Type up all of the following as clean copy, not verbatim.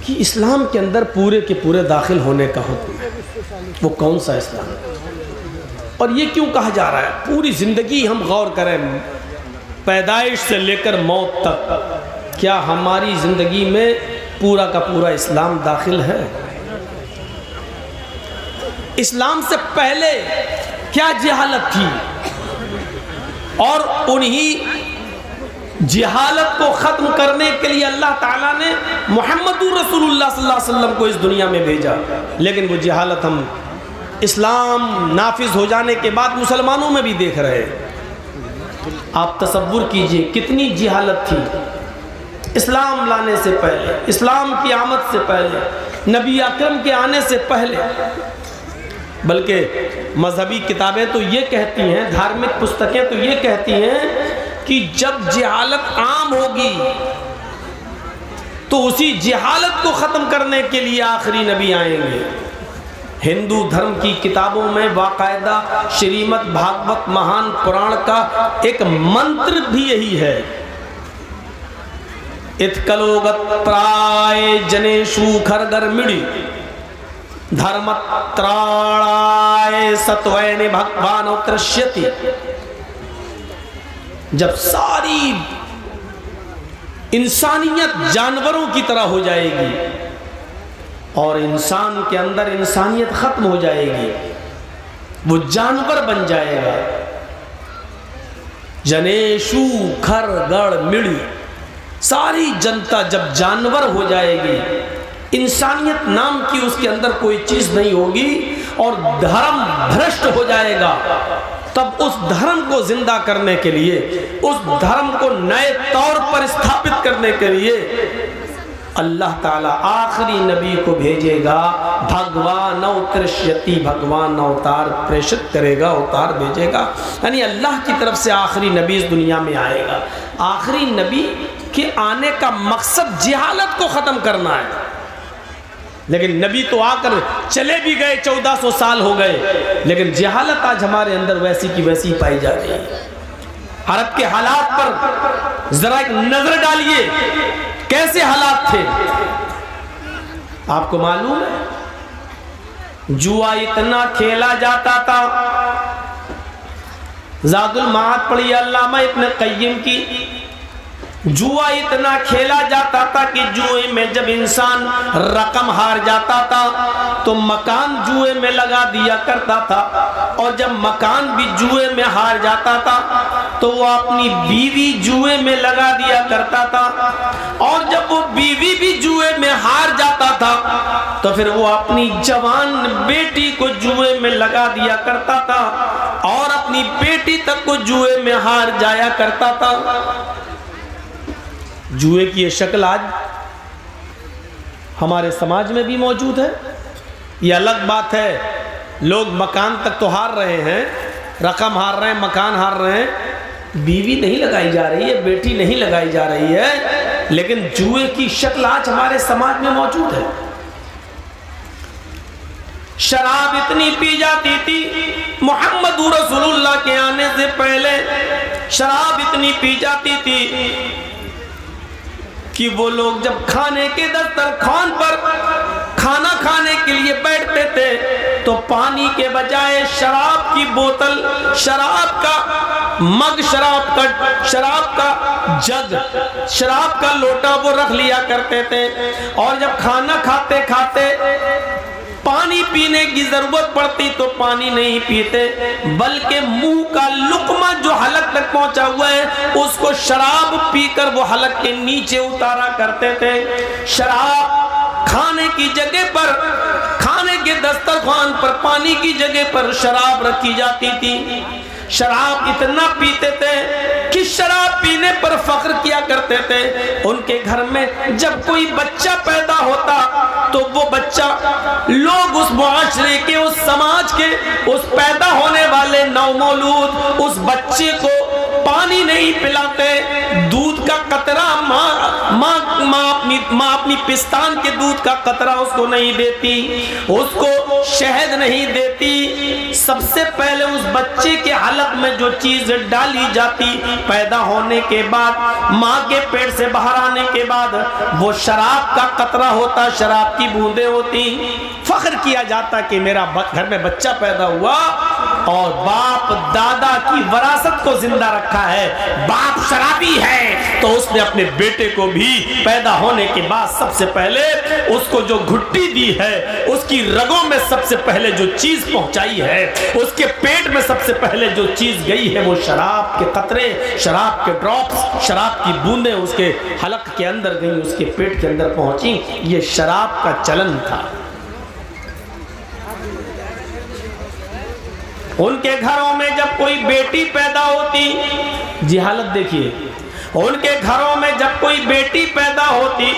کہ اسلام کے اندر پورے کے پورے داخل ہونے کا حکم ہے۔ وہ کون سا اسلام ہے اور یہ کیوں کہا جا رہا ہے؟ پوری زندگی ہم غور کریں، پیدائش سے لے کر موت تک، کیا ہماری زندگی میں پورا کا پورا اسلام داخل ہے؟ اسلام سے پہلے کیا جہالت تھی، اور انہی جہالت کو ختم کرنے کے لیے اللہ تعالیٰ نے محمد رسول اللہ صلی اللہ علیہ وسلم کو اس دنیا میں بھیجا۔ لیکن وہ جہالت ہم اسلام نافذ ہو جانے کے بعد مسلمانوں میں بھی دیکھ رہے ہیں۔ آپ تصور کیجئے کتنی جہالت تھی اسلام لانے سے پہلے، اسلام کی آمد سے پہلے، نبی اکرم کے آنے سے پہلے۔ بلکہ مذہبی کتابیں تو یہ کہتی ہیں، دھارمک پستکیں تو یہ کہتی ہیں کہ جب جہالت عام ہوگی تو اسی جہالت کو ختم کرنے کے لیے آخری نبی آئیں گے۔ ہندو دھرم کی کتابوں میں باقاعدہ شریمد بھاگوت مہان پران کا ایک منتر بھی یہی ہے، اتکلوگت پرائے جنیشو کھرگر مڑی دھرمت تراڑائے ستوین بھگوان اترشیتی۔ جب ساری انسانیت جانوروں کی طرح ہو جائے گی اور انسان کے اندر انسانیت ختم ہو جائے گی، وہ جانور بن جائے گا۔ جنیشو کھر گڑ مڑی، ساری جنتا جب جانور ہو جائے گی، انسانیت نام کی اس کے اندر کوئی چیز نہیں ہوگی اور دھرم بھرشٹ ہو جائے گا، تب اس دھرم کو زندہ کرنے کے لیے، اس دھرم کو نئے طور پر استھاپت کرنے کے لیے اللہ تعالیٰ آخری نبی کو بھیجے گا۔ بھگوان اوترشیتی، بھگوان اوتار پریشت کرے گا، اوتار بھیجے گا، یعنی اللہ کی طرف سے آخری نبی اس دنیا میں آئے گا۔ آخری نبی کے آنے کا مقصد جہالت کو ختم کرنا ہے، لیکن نبی تو آ کر چلے بھی گئے، 1400 سال ہو گئے، لیکن جہالت آج ہمارے اندر ویسی کی ویسی پائی جا رہی ہے۔ عرب کے حالات پر ذرا ایک نظر ڈالیے، کیسے حالات تھے؟ آپ کو معلوم ہے جوا اتنا کھیلا جاتا تھا، زاد المعاد پڑھی علامہ ابن قیم کی، جوا اتنا کھیلا جاتا تھا کہ جوئے میں جب انسان رقم ہار جاتا تھا تو مکان جوئے میں لگا دیا کرتا تھا، اور جب مکان بھی جوئے میں ہار جاتا تھا تو وہ اپنی بیوی جوئے میں لگا دیا کرتا تھا، اور جب وہ بیوی بھی جوئے میں ہار جاتا تھا تو پھر وہ اپنی جوان بیٹی کو جوئے میں لگا دیا کرتا تھا، اور اپنی بیٹی تک کو جوئے میں ہار جایا کرتا تھا۔ جوئے کی یہ شکل آج ہمارے سماج میں بھی موجود ہے۔ یہ الگ بات ہے، لوگ مکان تک تو ہار رہے ہیں، رقم ہار رہے ہیں، مکان ہار رہے ہیں، بیوی نہیں لگائی جا رہی ہے، بیٹی نہیں لگائی جا رہی ہے، لیکن جوئے کی شکل آج ہمارے سماج میں موجود ہے۔ شراب اتنی پی جاتی تھی محمد رسول اللہ کے آنے سے پہلے، شراب اتنی پی جاتی تھی کہ وہ لوگ جب کھانے کے دسترخوان پر کھانا کھانے کے لیے بیٹھتے تھے تو پانی کے بجائے شراب کی بوتل، شراب کا مگ، شراب کا جگ، شراب کا لوٹا وہ رکھ لیا کرتے تھے، اور جب کھانا کھاتے کھاتے پانی پینے کی ضرورت پڑتی تو پانی نہیں پیتے، بلکہ منہ کا لقمہ جو حلق تک پہنچا ہوا ہے اس کو شراب پی کر وہ حلق کے نیچے اتارا کرتے تھے۔ شراب کھانے کی جگہ پر، کھانے کے دسترخوان پر پانی کی جگہ پر شراب رکھی جاتی تھی۔ شراب اتنا پیتے تھے کہ شراب پینے پر فخر کیا کرتے تھے۔ ان کے گھر میں جب کوئی بچہ پیدا ہوتا تو وہ بچہ، لوگ اس معاشرے کے، اس سماج کے، اس پیدا ہونے والے نومولود اس بچے کو پانی نہیں پلاتے، دودھ کا قطرہ ماں اپنی پستان کے دودھ کا قطرہ اس کو نہیں دیتی، اس کو شہد نہیں دیتی، سب سے پہلے اس بچے کے حلق میں جو چیز ڈالی جاتی پیدا ہونے کے بعد، ماں کے پیٹ سے باہر آنے کے بعد، وہ شراب کا قطرہ ہوتا، شراب کی بوندیں ہوتی۔ فخر کیا جاتا کہ میرا گھر میں بچہ پیدا ہوا اور باپ دادا کی وراثت کو زندہ رکھا ہے، باپ شرابی ہے تو اس نے اپنے بیٹے کو بھی پیدا ہونے کے بعد سب سے پہلے اس کو جو گھٹی دی ہے، اس کی رگوں میں سب سے پہلے جو چیز پہنچائی ہے، اس کے پیٹ میں سب سے پہلے جو چیز گئی ہے، وہ شراب کے قطرے، شراب کے ڈراپس، شراب کی بوندیں اس کے حلق کے اندر گئیں، اس کے پیٹ کے اندر پہنچی۔ یہ شراب کا چلن تھا۔ ان کے گھروں میں جب کوئی بیٹی پیدا ہوتی، جی حالت دیکھیے، ان کے گھروں میں جب کوئی بیٹی پیدا ہوتی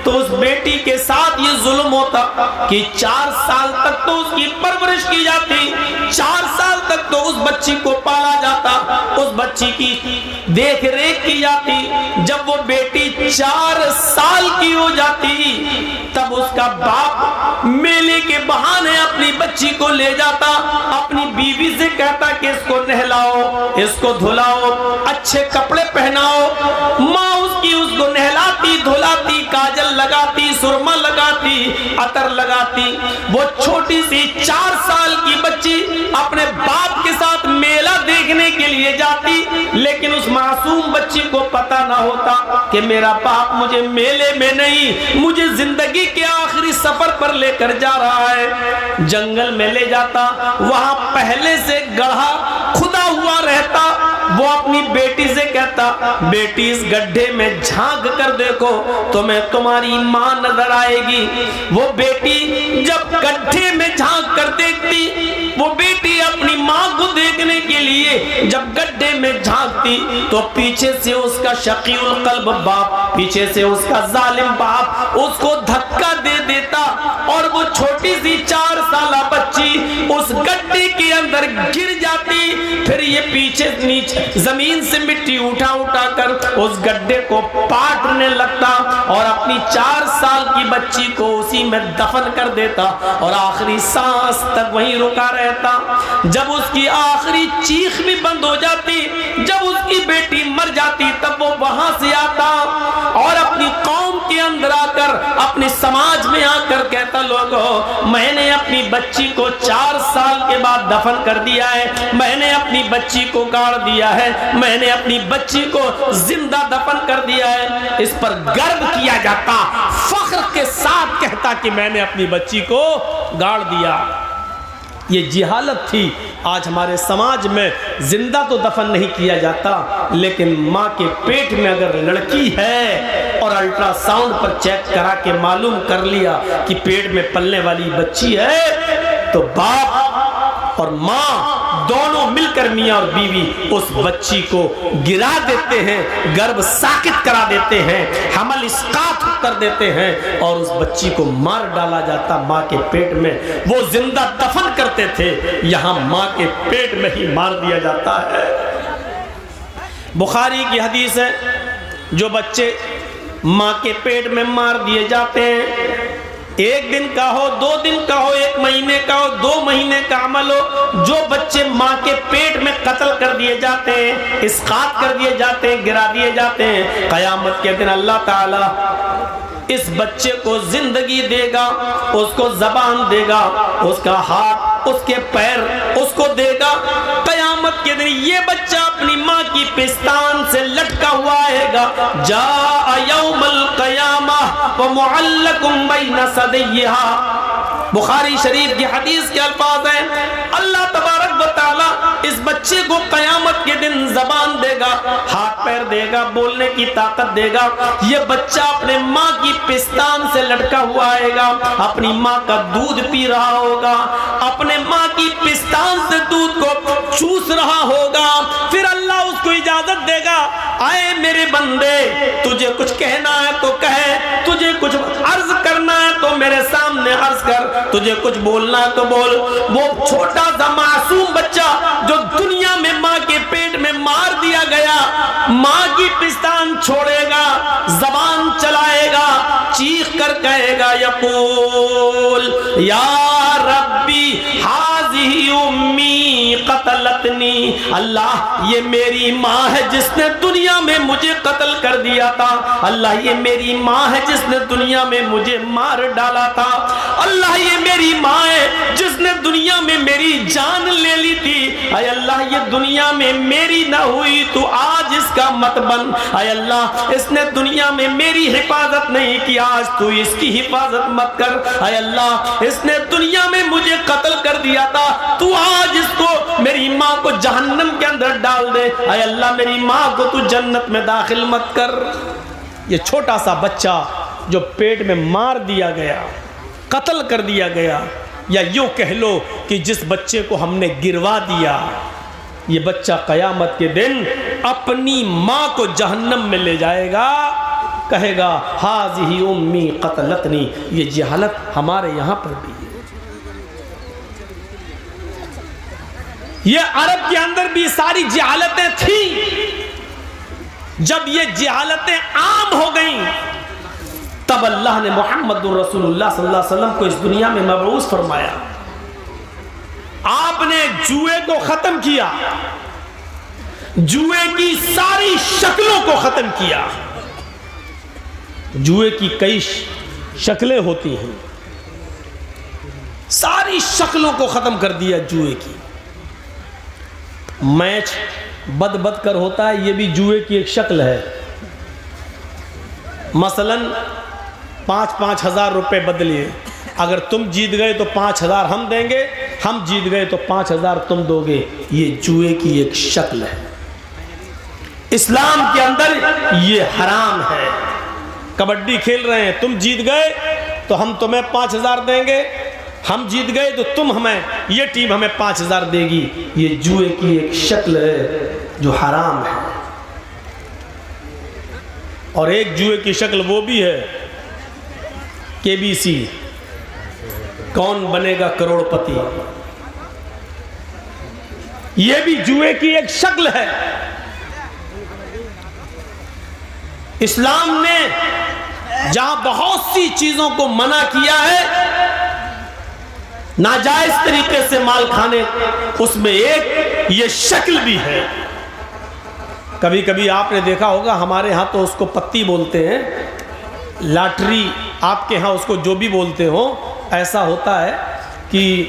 تو اس بیٹی کے ساتھ یہ ظلم ہوتا کہ 4 سال تک تو اس کی پرورش کی جاتی، 4 سال تک تو اس بچی کو پالا جاتا، اس بچی کی دیکھ ریکھ کی جاتی۔ جب وہ بیٹی 4 سال کی ہو جاتی تب اس کا باپ میلے کے بہانے اپنی بچی کو لے جاتا، اپنی بیوی سے کہتا کہ اس کو نہلاؤ، اس کو دھلاؤ، اچھے کپڑے پہناؤ۔ ماں اس کو نہلاتی، دھلاتی، کاجل لگاتی، سرما لگاتی، عطر لگاتی۔ وہ چھوٹی سی 4 سال کی بچی اپنے باپ کے ساتھ میلہ دیکھنے کے لیے جاتی، لیکن اس معصوم بچی کو پتہ نہ ہوتا کہ میرا باپ مجھے میلے میں نہیں، مجھے زندگی کے آخری سفر پر لے کر جا رہا ہے۔ جنگل میں لے جاتا، وہاں پہلے سے گڑھا کھدا ہوا رہتا۔ وہ اپنی بیٹی سے کہتا، بیٹی اس گڈھے میں جھانک کر دیکھو تمہیں تمہاری ماں نظر آئے گی۔ وہ بیٹی جب گڈھے میں جھانک کر دیکھتی، وہ بیٹی اپنی ماں کو دیکھنے کے لیے جب گڈھے میں جھانکتی تو پیچھے سے اس کا شقی القلب باپ، پیچھے سے اس کا ظالم باپ اس کو دھکا دے دیتا اور وہ چھوٹی سی 4 سالہ بچی اس گڈھے کے اندر گر جاتی۔ پھر یہ پیچھے نیچے زمین سے مٹی اٹھا اٹھا کر اس گڈھے کو پاٹنے لگتا اور اپنی 4 سال کی بچی کو اسی میں دفن کر دیتا اور آخری سانس تک وہیں رکا رہتا۔ جب اس کی آخری چیخ بھی بند ہو جاتی، جب اس کی بیٹی مر جاتی، تب وہ وہاں سے آتا اور اپنی قوم کے اندر آ کر، اپنے سماج میں آ کر کہتا، لوگوں میں نے اپنی بچی کو 4 سال کے بعد دفن کر دیا ہے، میں نے اپنی بچی کو گاڑ دیا ہے، میں نے اپنی بچی کو زندہ دفن کر دیا ہے۔ اس پر گرو کیا جاتا، فخر کے ساتھ کہتا کہ میں نے اپنی بچی کو گاڑ دیا۔ یہ جہالت تھی۔ آج ہمارے سماج میں زندہ تو دفن نہیں کیا جاتا، لیکن ماں کے پیٹ میں اگر لڑکی ہے اور الٹرا ساؤنڈ پر چیک کرا کے معلوم کر لیا کہ پیٹ میں پلنے والی بچی ہے تو باپ اور ماں دونوں مل کر، میاں اور بیوی، اس بچی کو گرا دیتے ہیں، گرب ساکت کرا دیتے ہیں، حمل اسقاط کر دیتے ہیں اور اس بچی کو مار ڈالا جاتا ماں کے پیٹ میں۔ وہ زندہ دفن کرتے تھے، یہاں ماں کے پیٹ میں ہی مار دیا جاتا ہے۔ بخاری کی حدیث ہے، جو بچے ماں کے پیٹ میں مار دیے جاتے ہیں، 1 دن کا ہو، 2 دن کا ہو، 1 مہینے کا ہو، 2 مہینے کا عمل ہو، جو بچے ماں کے پیٹ میں قتل کر دیے جاتے ہیں، اسقاط کر دیے جاتے ہیں، گرا دیے جاتے ہیں، قیامت کے دن اللہ تعالی اس بچے کو زندگی دے گا، اس کو زبان دے گا، اس کا ہاتھ، اس کے پیر اس کو دے گا۔ قیامت کے دن یہ بچہ اپنی ماں کی پستان سے لٹکا ہوا آئے گا۔ جاء یوم القیامہ ومعلق بین ثدیہا۔ بخاری شریف کی حدیث کے الفاظ ہیں، اللہ تبارک و تعالی اس بچے کو قیامت کے دن زبان دے گا، ہاتھ پیر دے گا، بولنے کی طاقت دے گا۔ یہ بچہ اپنے ماں کی پستان سے لٹکا ہوا آئے گا، اپنی ماں کا دودھ پی رہا ہوگا، اپنے ماں کی پستان سے دودھ کو چوس رہا ہوگا۔ پھر اللہ اس کو اجازت دے گا، آئے میرے بندے، تجھے کچھ کہنا ہے تو کہے، تجھے کچھ عرض کرنا ہے تو میرے سامنے عرض کر، تجھے کچھ بولنا ہے تو بول۔ وہ چھوٹا سا معصوم بچہ جو دنیا میں ماں کے پیٹ میں مار دیا گیا، ماں کی پستان چھوڑے گا، زبان چلائے گا، چیخ کر کہے گا یقول یا ربی ہاذہ امی قتلتنی، اللہ یہ میری ماں ہے جس نے دنیا میں مجھے قتل کر دیا تھا، اللہ یہ میری ماں ہے جس نے دنیا میں مجھے مار ڈالا تھا، اللہ یہ میری ماں ہے جس نے دنیا میں میری جان لے لی تھی، اے اللہ یہ دنیا میں میری نہ ہوئی تو آج اس کا مت بن، اے اللہ اس نے دنیا میں میری حفاظت نہیں کی، آج تو اس کی حفاظت مت کر، اے اللہ اس نے دنیا میں مجھے قتل کر دیا تھا، تو آج اس کو میری ماں کو جہنم کے اندر ڈال دے، اے اللہ میری ماں کو تو جنت میں داخل مت کر۔ یہ چھوٹا سا بچہ جو پیٹ میں مار دیا گیا، قتل کر دیا گیا، یا یوں کہہ لو کہ جس بچے کو ہم نے گروا دیا، یہ بچہ قیامت کے دن اپنی ماں کو جہنم میں لے جائے گا، کہے گا ہاذہ امی قتلتنی۔ یہ جہالت ہمارے یہاں پر بھی ہے، یہ عرب کے اندر بھی ساری جہالتیں تھیں، جب یہ جہالتیں عام ہو گئیں تب اللہ نے محمد رسول اللہ صلی اللہ علیہ وسلم کو اس دنیا میں مبعوث فرمایا، آپ نے جوئے کو ختم کیا، جوئے کی ساری شکلوں کو ختم کیا۔ جوئے کی کئی شکلیں ہوتی ہیں، ساری شکلوں کو ختم کر دیا جوئے کی۔ میچ بد کر ہوتا ہے، یہ بھی جوئے کی ایک شکل ہے، مثلا 5-5 ہزار روپے بدلیے، اگر تم جیت گئے تو 5 ہزار ہم دیں گے، ہم جیت گئے تو 5 ہزار تم دو گے، یہ جوئے کی ایک شکل ہے۔ اسلام کے اندر یہ حرام ہے۔ کبڈی کھیل رہے ہیں، تم جیت گئے تو ہم تمہیں 5 ہزار دیں گے، ہم جیت گئے تو تم ہمیں، یہ ٹیم ہمیں 5 ہزار دے گی، یہ جوئے کی ایک شکل ہے جو حرام ہے۔ اور ایک جوئے کی شکل وہ بھی ہے KBC، کون بنے گا کروڑ پتی، یہ بھی جوئے کی ایک شکل ہے۔ اسلام نے جہاں بہت سی چیزوں کو منع کیا ہے ناجائز طریقے سے مال کھانے، اس میں ایک یہ شکل بھی ہے۔ کبھی کبھی آپ نے دیکھا ہوگا، ہمارے ہاں تو اس کو پتی بولتے ہیں، لاٹری آپ کے ہاں اس کو جو بھی بولتے ہو، ایسا ہوتا ہے کہ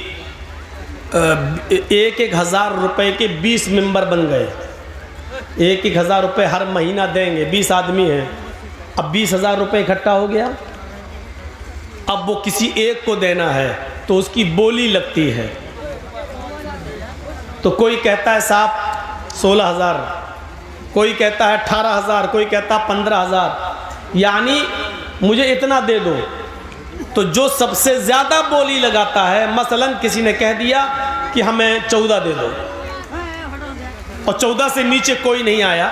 1,000 روپے کے 20 ممبر بن گئے، 1,000 روپے ہر مہینہ دیں گے، 20 آدمی ہیں، اب 20,000 روپے اکٹھا ہو گیا، اب وہ کسی ایک کو دینا ہے تو اس کی بولی لگتی ہے، تو کوئی کہتا ہے صاحب 16,000، کوئی کہتا ہے 18,000، کوئی کہتا ہے 15,000، یعنی مجھے اتنا دے دو۔ تو جو سب سے زیادہ بولی لگاتا ہے، مثلا کسی نے کہہ دیا کہ ہمیں 14 دے دو، اور 14 سے نیچے کوئی نہیں آیا،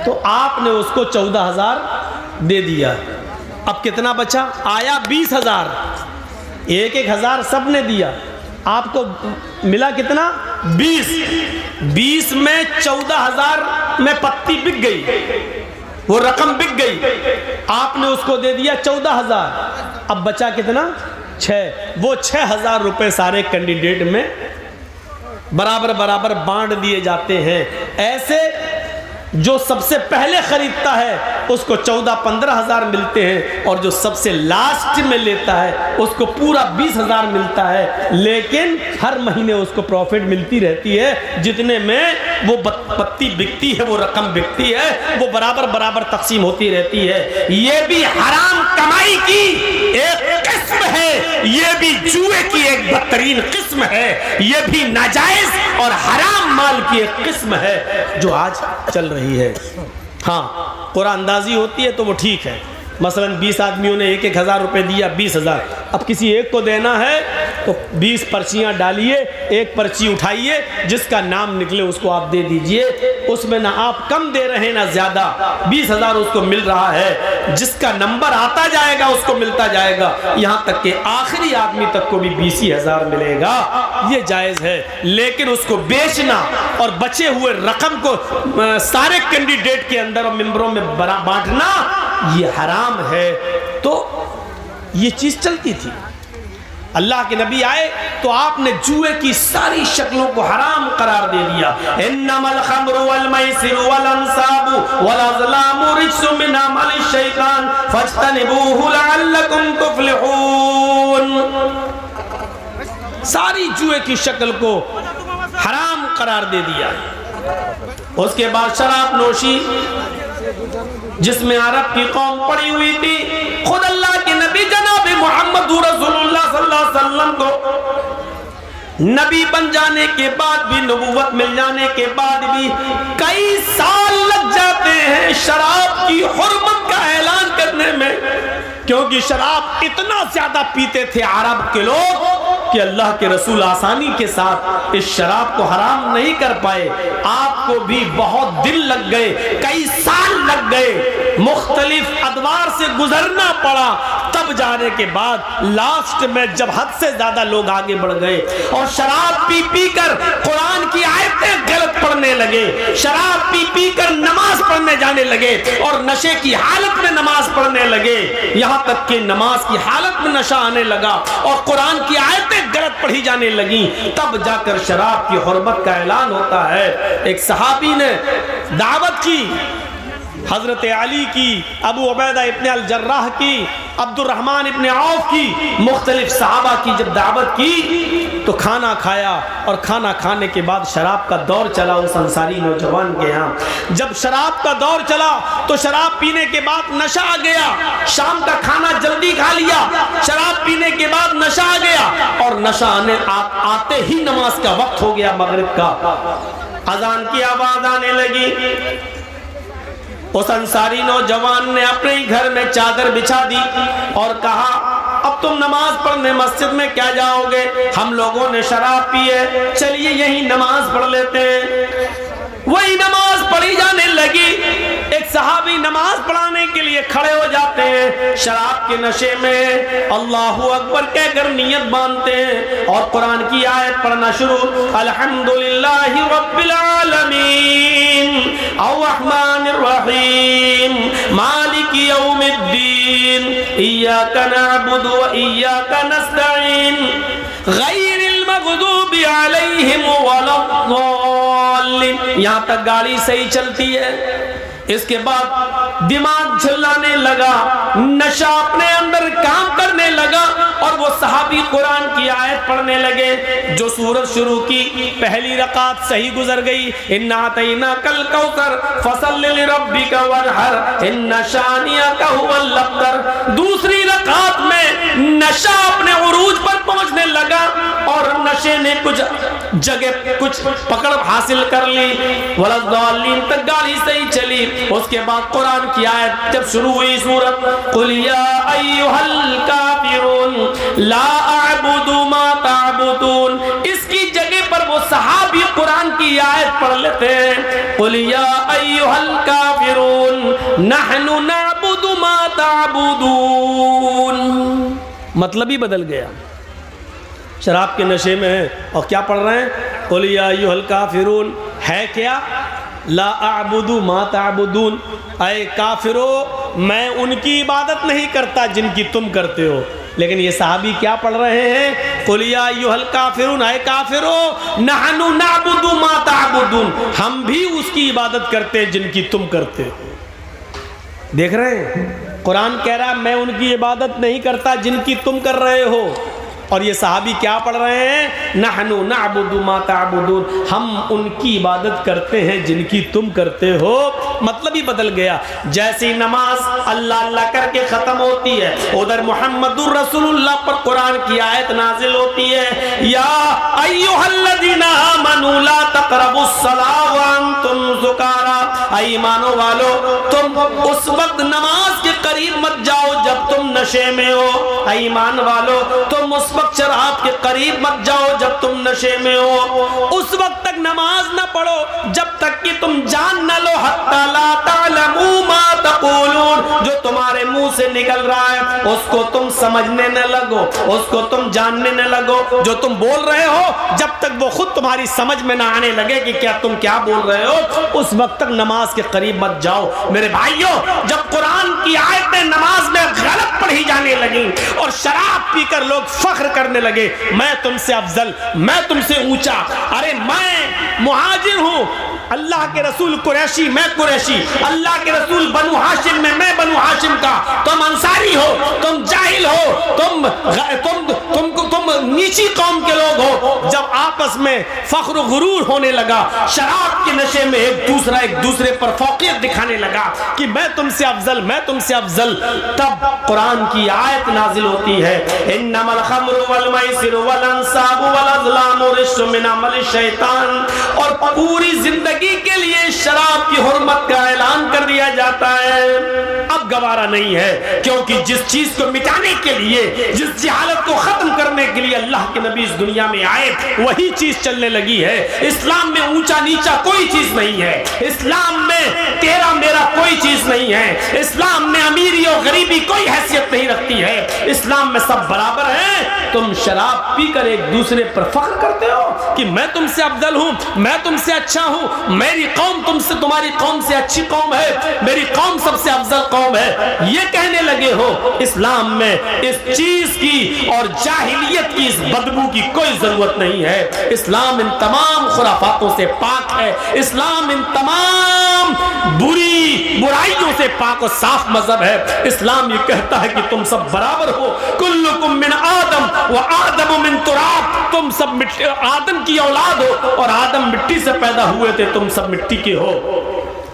تو آپ نے اس کو 14,000 دے دیا۔ اب کتنا بچا؟ آیا 20,000، 1,000 سب نے دیا، آپ کو ملا کتنا؟ 20 میں 14,000 میں پتی بک گئی، وہ رقم بک گئی، آپ نے اس کو دے دیا 14,000، اب بچا کتنا؟ 6، وہ 6,000 روپے سارے کینڈیڈیٹ میں برابر برابر بانٹ دیے جاتے ہیں۔ ایسے جو سب سے پہلے خریدتا ہے اس کو 14-15,000 ملتے ہیں، اور جو سب سے لاسٹ میں لیتا ہے اس کو پورا 20,000 ملتا ہے، لیکن ہر مہینے اس کو پروفٹ ملتی رہتی ہے، جتنے میں وہ پتی بکتی ہے، وہ رقم بکتی ہے، وہ برابر برابر تقسیم ہوتی رہتی ہے۔ یہ بھی حرام کمائی کی ایک قسم ہے، یہ بھی جوئے کی ایک بدترین قسم ہے، یہ بھی ناجائز اور حرام مال کی ایک قسم ہے جو آج چل رہی ہے۔ ہاں قرآن اندازی ہوتی ہے تو وہ ٹھیک ہے، مثلا 20 آدمیوں نے 1,000 روپے دیا، 20,000، اب کسی ایک کو دینا ہے تو 20 پرچیاں ڈالیے، ایک پرچی اٹھائیے، جس کا نام نکلے اس کو آپ دے دیجئے، اس میں نہ آپ کم دے رہے نہ زیادہ، 20,000 اس کو مل رہا ہے، جس کا نمبر آتا جائے گا اس کو ملتا جائے گا، یہاں تک کہ آخری آدمی تک کو بھی 20,000 ملے گا، یہ جائز ہے۔ لیکن اس کو بیچنا اور بچے ہوئے رقم کو سارے کینڈیڈیٹ کے اندر اور ممبروں میں بانٹنا یہ حرام ہے۔ تو یہ چیز چلتی تھی۔ اللہ کے نبی آئے تو آپ نے جوئے کی ساری شکلوں کو حرام قرار دے دیا۔ انما الخمر والمیسر والانصاب والازلام رجس من عمل الشیطان فاجتنبوه لعلکم تفلحون۔ ساری جوئے کی شکل کو حرام قرار دے دیا۔ اس کے بعد شراب نوشی، جس میں عرب کی قوم پڑی ہوئی تھی، خود اللہ کے نبی جناب محمد رسول اللہ صلی اللہ علیہ وسلم کو نبی بن جانے کے بعد بھی، نبوت مل جانے کے بعد بھی کئی سال لگ جاتے ہیں شراب کی حرمت کا اعلان کرنے میں، کیونکہ شراب اتنا زیادہ پیتے تھے عرب کے لوگ کہ اللہ کے رسول آسانی کے ساتھ اس شراب کو حرام نہیں کر پائے۔ آپ کو بھی بہت دن لگ گئے، کئی سال لگ گئے، مختلف ادوار سے گزرنا پڑا، تب جانے کے بعد لاسٹ میں جب حد سے زیادہ لوگ آگے بڑھ گئے اور شراب پی پی کر قرآن کی آیتیں غلط پڑھنے لگے، شراب پی پی کر نماز پڑھنے جانے لگے اور نشے کی حالت میں نماز پڑھنے لگے، یہاں تک کہ نماز کی حالت میں نشہ آنے لگا اور قرآن کی آیتیں غلط پڑھی جانے لگیں، تب جا کر شراب کی حرمت کا اعلان ہوتا ہے۔ ایک صحابی نے دعوت کی، حضرت علی کی، ابو عبیدہ ابن الجراح کی، عبد الرحمن ابن عوف کی، مختلف صحابہ کی جب دعوت کی تو کھانا کھایا، اور کھانا کھانے کے بعد شراب کا دور چلا اس انصاری نوجوان کے ہاں۔ جب شراب کا دور چلا تو شراب پینے کے بعد نشہ آ گیا، شام کا کھانا جلدی کھا لیا، شراب پینے کے بعد نشہ آ گیا، اور نشہ آتے ہی نماز کا وقت ہو گیا، مغرب کا اذان کی آواز آنے لگی۔ اس انصاری نوجوان نے اپنے گھر میں چادر بچھا دی اور کہا اب تم نماز پڑھنے مسجد میں کیا جاؤ گے؟ ہم لوگوں نے شراب پی ہے، چلیے یہی نماز پڑھ لیتے ہیں۔ وہی نماز پڑھی جانے لگی، ایک صحابی نماز پڑھانے کے لیے کھڑے ہو جاتے ہیں، شراب کے نشے میں اللہ اکبر کہہ کر نیت باندھتے ہیں اور قرآن کی آیت پڑھنا شروع، الحمدللہ رب العالمین الرحمن الرحیم مالک یوم الدین ایاک نعبد و ایاک نستعین غیر المغضوب علیہم ولا الضالین۔ یہاں تک گاڑی صحیح چلتی ہے۔ اس کے بعد دماغ جھلانے لگا، نشہ اپنے اندر کام کرنے لگا، اور وہ صحابی قرآن کی آیت پڑھنے لگے۔ جو سورت شروع کی، پہلی رکعت صحیح گزر گئی، اِنَّا أَعْطَيْنَاكَ الْكَوْثَرَ فَصَلِّ لِرَبِّكَ وَانْحَرْ إِنَّ شَانِئَكَ هُوَ الْأَبْتَرُ۔ دوسری رکعت میں نشہ اپنے عروج پر پہنچنے لگا اور نشے نے کچھ جگہ کچھ پکڑ حاصل کر لی، وَلَا الضَّالِّينَ تک گاڑی صحیح چلی۔ اس کے بعد قرآن کی آیت جب شروع ہوئی سورت، قُلْ يَا أَيُّهَا الْكَافِرُونَ لَا أَعْبُدُ مَا تَعْبُدُونَ، اس کی جگہ پر وہ صحابی قرآن کی آیت پڑھ لیتے ہیں، قُلْ يَا أَيُّهَا الْكَافِرُونَ نَحْنُ نَعْبُدُ مَا تَعْبُدُونَ، مطلب ہی بدل گیا۔ شراب کے نشے میں ہیں اور کیا پڑھ رہے ہیں؟ قُلْ يَا أَيُّهَا الْكَافِرُونَ ہے کیا؟ لا اعبد ما تعبدون، اے کافرو میں ان کی عبادت نہیں کرتا جن کی تم کرتے ہو۔ لیکن یہ صحابی کیا پڑھ رہے ہیں؟ قُلْ يَا أَيُّهَا الْكَافِرُونَ، اے کافرو نَحْنُ نَعْبُدُ مَا تَعْبُدُونَ، ہم بھی اس کی عبادت کرتے جن کی تم کرتے ہو۔ دیکھ رہے ہیں قرآن کہہ رہا ہے میں ان کی عبادت نہیں کرتا جن کی تم کر رہے ہو، اور یہ صحابی کیا پڑھ رہے ہیں؟ نحن نعبد ما تعبدون، ہم ان کی عبادت کرتے ہیں جن کی تم کرتے ہو۔ مطلب ہی بدل گیا۔ جیسی نماز اللہ اللہ کر کے ختم ہوتی ہے، ادھر محمد رسول اللہ پر قرآن کی آیت نازل ہوتی ہے، یا ایھا الذین آمنوا لا تقربوا الصلاۃ وانتم سکارى، اے ایمانو والو تم اس وقت نماز کے قریب قریب مت جاؤ جب تم نشے میں ہو، اے ایمان والو تم اس وقت شراب کے قریب مت جاؤ جب تم نشے میں ہو، اس وقت تک نماز نہ پڑھو جب تک کہ تم جان نہ لو حتی لا تعلموا ما تقولون، جو تمہارے منہ سے نکل رہا ہے اس کو تم سمجھنے نہ لگو، اس کو تم جاننے نہ لگو، جو تم بول رہے ہو جب تک وہ خود تمہاری سمجھ میں نہ آنے لگے کہ کیا تم کیا بول رہے ہو اس وقت تک نماز کے قریب مت جاؤ۔ میرے بھائیوں، جب قرآن کی آیتیں نماز میں غلط پڑھی جانے لگیں اور شراب پی کر لوگ فخر کرنے لگے میں تم سے افضل، میں تم سے اونچا، ارے میں مہاجر ہوں، اللہ کے رسول قریشی میں قریشی، اللہ کے رسول بنو ہاشم میں بنو ہاشم کا، تم انصاری ہو، تم جاہل ہو، تم نیچی قوم کے لوگ ہو۔ جب آپس میں فخر و غرور ہونے لگا، شراب کے نشے میں ایک دوسرے پر فوقیت دکھانے لگا کہ میں تم سے افضل، میں تم سے افضل، تب قرآن کی آیت نازل ہوتی ہے انما الخمر والمیسر والانصاب والازلام رجس من عمل الشیطان، اور پوری زندگی کے لیے شراب کی حرمت کا اعلان کر دیا جاتا ہے۔ اب گوارا نہیں ہے، کیونکہ جس چیز کو مٹانے کے لیے، جس جہالت کو ختم کرنے کے لیے اللہ کے نبی اس دنیا میں آئے وہی چیز چلنے لگی ہے۔ اسلام میں اونچا نیچا کوئی چیز نہیں ہے، اسلام میں تیرا میرا کوئی چیز نہیں ہے، اسلام میں امیری اور غریبی کوئی حیثیت نہیں رکھتی ہے، اسلام میں سب برابر ہیں۔ تم شراب پی کر ایک دوسرے پر فخر کرتے ہو کہ میں تم سے افضل ہوں، میں تم سے اچھا ہوں، میری قوم تم سے، تمہاری قوم سے اچھی قوم ہے، میری قوم سب سے افضل قوم ہے، یہ کہنے لگے ہو۔ اسلام میں اس چیز کی اور جاہلیت کی اس بدبو کی کوئی ضرورت نہیں ہے۔ اسلام ان تمام خرافاتوں سے پاک ہے، اسلام ان تمام برائیوں سے پاک و صاف مذہب ہے۔ اسلام یہ کہتا ہے کہ تم سب برابر ہو، کلکم من آدم و آدم من تراب، تم سب آدم کی اولاد ہو اور آدم مٹی سے پیدا ہوئے تھے، تم سب مٹی کے ہو،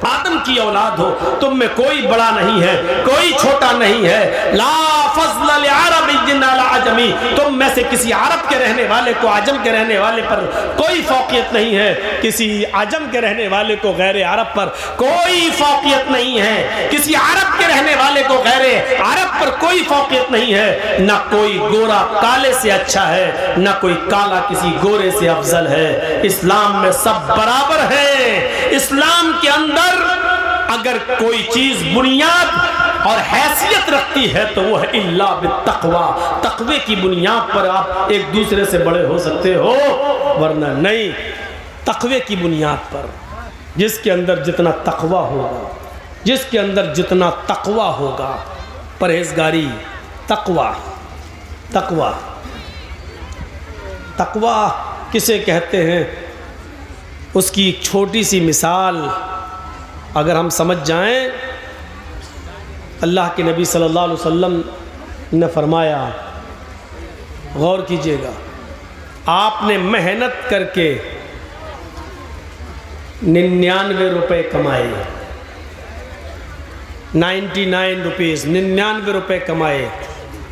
آدم کی اولاد ہو، تم میں کوئی بڑا نہیں ہے، کوئی چھوٹا نہیں ہے۔ لا فضل لعربی علی عجمی، تم میں سے کسی عرب کے رہنے والے کو عجم کے رہنے والے پر کوئی فوقیت نہیں ہے، کسی عجم کے رہنے والے کو غیر عرب پر کوئی فوقیت نہیں ہے، کسی عرب کے رہنے والے کو غیر عرب پر کوئی فوقیت نہیں ہے، نہ کوئی گورا کالے سے اچھا ہے، نہ کوئی کالا کسی گورے سے افضل ہے۔ اسلام میں سب برابر ہیں۔ اسلام کے اندر اگر کوئی چیز بنیاد اور حیثیت رکھتی ہے تو وہ ہے الا بالتقوی، تقوی کی بنیاد پر آپ ایک دوسرے سے بڑے ہو سکتے ہو، ورنہ نہیں۔ تقوی کی بنیاد پر، جس کے اندر جتنا تقوی ہوگا، جس کے اندر جتنا تقوی ہوگا، پرہیزگاری، تقوی تقوی تقوی کسے کہتے ہیں، اس کی ایک چھوٹی سی مثال اگر ہم سمجھ جائیں، اللہ کے نبی صلی اللہ علیہ وسلم نے فرمایا، غور کیجئے گا، آپ نے محنت کر کے 99 روپے کمائے، 99 روپیز، 99 روپے کمائے،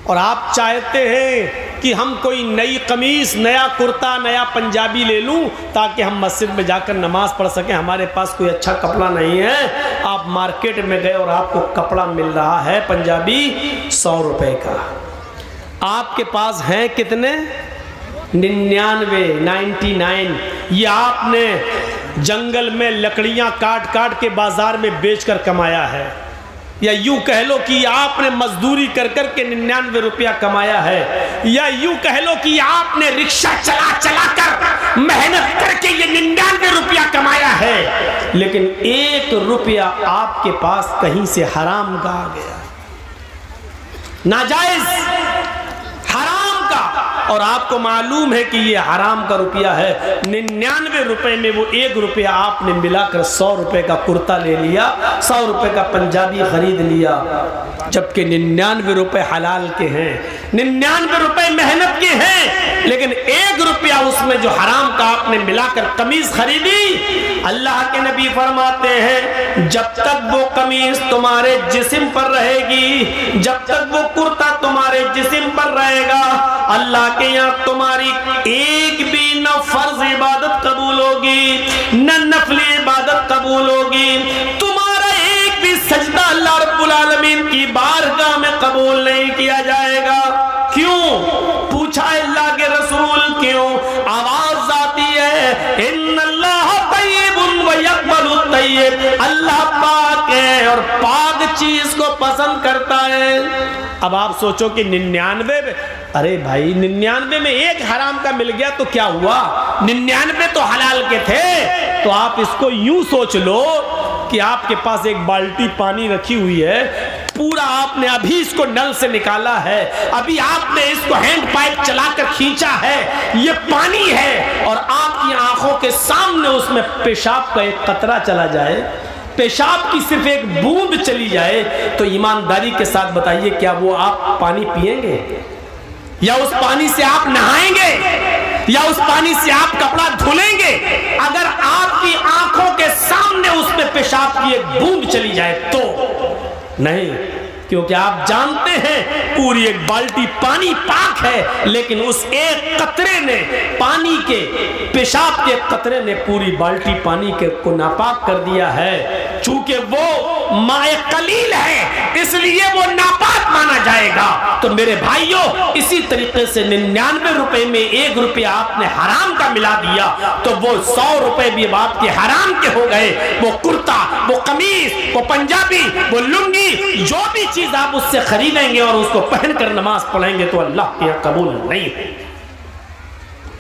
اور آپ چاہتے ہیں کہ ہم کوئی نئی قمیص، نیا کرتا، نیا پنجابی لے لوں تاکہ ہم مسجد میں جا کر نماز پڑھ سکیں، ہمارے پاس کوئی اچھا کپڑا نہیں ہے۔ آپ مارکیٹ میں گئے اور آپ کو کپڑا مل رہا ہے پنجابی 100 روپے کا، آپ کے پاس ہیں کتنے؟ 99۔ یہ آپ نے جنگل میں لکڑیاں کاٹ کاٹ کے بازار میں بیچ کر کمایا ہے، یا یوں کہہ لو کہ آپ نے مزدوری کر کر کے 99 روپیہ کمایا ہے، یا یوں کہہ لو کہ آپ نے رکشہ چلا چلا کر محنت کر کے یہ 99 روپیہ کمایا ہے، لیکن 1 روپیہ آپ کے پاس کہیں سے حرام کا آ گیا، ناجائز، حرام کا، اور آپ کو معلوم ہے کہ یہ حرام کا روپیہ ہے۔ 99 روپے میں وہ 1 روپیہ آپ نے ملا کر 100 روپے کا کرتا لے لیا، 100 روپے کا پنجابی خرید لیا، جبکہ 99 روپے حلال کے ہیں، 99 روپے محنت کے ہیں، لیکن 1 روپیہ اس میں جو حرام کا آپ نے ملا کر قمیض خریدی۔ اللہ کے نبی فرماتے ہیں جب تک وہ قمیض تمہارے جسم پر رہے گی، جب تک وہ کرتا تمہارے جسم پر رہے گا، اللہ کے یہاں تمہاری ایک بھی نہ فرض عبادت قبول ہوگی نہ نفل عبادت قبول ہوگی، تمہارا ایک بھی سجدہ اللہ رب العالمین کی کی بارگاہ میں قبول نہیں کیا جائے گا۔ کیوں؟ پوچھا اللہ کے رسول کیوں؟ آواز آتی ہے ان اللہ طیب و یقبل الطیب، اللہ پاک ہے اور پاک چیز کو پسند کرتا ہے۔ اب آپ سوچو کہ 99 میں، ارے بھائی 99 میں ایک حرام کا مل گیا تو کیا ہوا، 99 تو حلال کے تھے۔ تو آپ اس کو یوں سوچ لو کہ آپ کے پاس ایک بالٹی پانی رکھی ہوئی ہے، پورا آپ نے ابھی اس کو نل سے نکالا ہے، ابھی آپ نے اس کو ہینڈ پائپ چلا کر کھینچا ہے، یہ پانی ہے، اور آپ کی آنکھوں کے سامنے اس میں پیشاب کا ایک قطرہ چلا جائے، پیشاب کی صرف ایک بوند چلی جائے، تو ایمانداری کے ساتھ بتائیے کیا وہ آپ پانی پیئیں گے؟ یا اس پانی سے آپ نہائیں گے؟ یا اس پانی سے آپ کپڑا دھلیں گے؟ اگر آپ کی آنکھوں کے سامنے اس میں پیشاب کی ایک بوند چلی جائے تو نہیں، کیونکہ آپ جانتے ہیں پوری ایک بالٹی پانی پاک ہے، لیکن اس ایک قطرے نے، پانی کے پیشاب کے قطرے نے پوری بالٹی پانی کو ناپاک کر دیا ہے۔ چونکہ وہ مائع قلیل ہے اس لیے وہ ناپاک مانا جائے گا۔ تو میرے بھائیوں، اسی طریقے سے 99 روپے میں 1 روپیہ آپ نے حرام کا ملا دیا تو وہ 100 روپے بھی اب آپ کے حرام کے ہو گئے۔ وہ کرتا، وہ قمیص، وہ پنجابی، وہ لنگی، جو بھی چیز آپ اس سے خریدیں گے اور اس کو پہن کر نماز پڑھیں گے تو اللہ کے یہاں قبول نہیں ہے۔